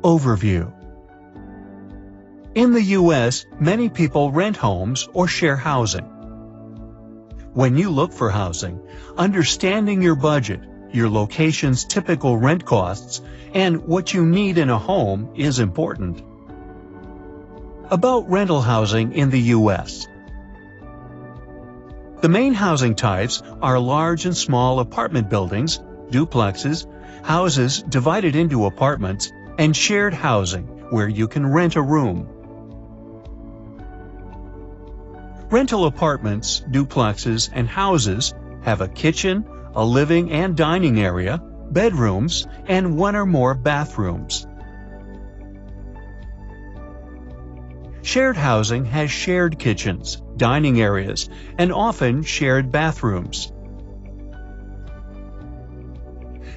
Overview. In the U.S., many people rent homes or share housing. When you look for housing, understanding your budget, your location's typical rent costs, and what you need in a home is important. About rental housing in the U.S. The main housing types are large and small apartment buildings, duplexes, houses divided into apartments, and shared housing, where you can rent a room. Rental apartments, duplexes, and houses have a kitchen, a living and dining area, bedrooms, and one or more bathrooms. Shared housing has shared kitchens, dining areas, and often shared bathrooms.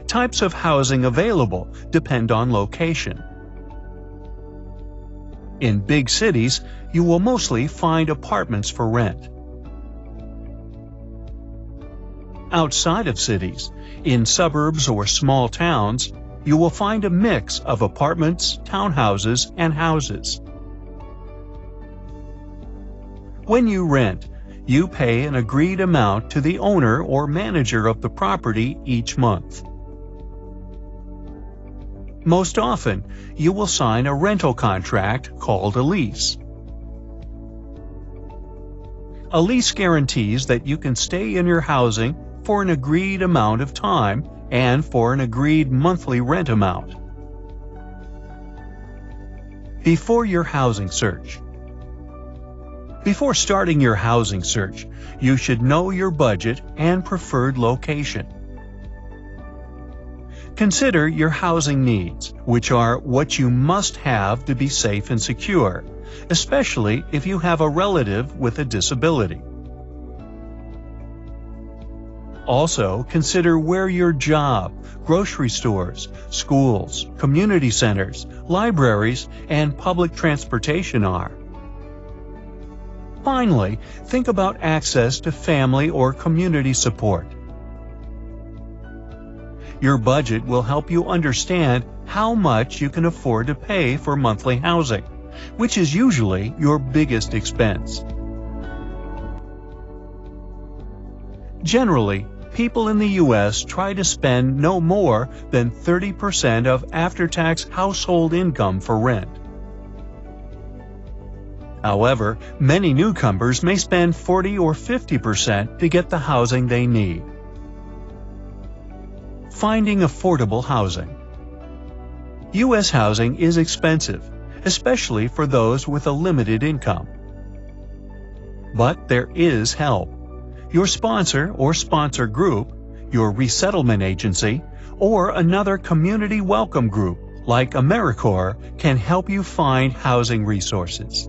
Types of housing available depend on location. In big cities, you will mostly find apartments for rent. Outside of cities, in suburbs or small towns, you will find a mix of apartments, townhouses, and houses. When you rent, you pay an agreed amount to the owner or manager of the property each month. Most often, you will sign a rental contract called a lease. A lease guarantees that you can stay in your housing for an agreed amount of time and for an agreed monthly rent amount. Before your housing search. Before starting your housing search, you should know your budget and preferred location. Consider your housing needs, which are what you must have to be safe and secure, especially if you have a relative with a disability. Also, consider where your job, grocery stores, schools, community centers, libraries, and public transportation are. Finally, think about access to family or community support. Your budget will help you understand how much you can afford to pay for monthly housing, which is usually your biggest expense. Generally, people in the U.S. try to spend no more than 30% of after-tax household income for rent. However, many newcomers may spend 40 or 50% to get the housing they need. Finding affordable housing. U.S. housing is expensive, especially for those with a limited income. But there is help. Your sponsor or sponsor group, your resettlement agency, or another community welcome group like AmeriCorps can help you find housing resources.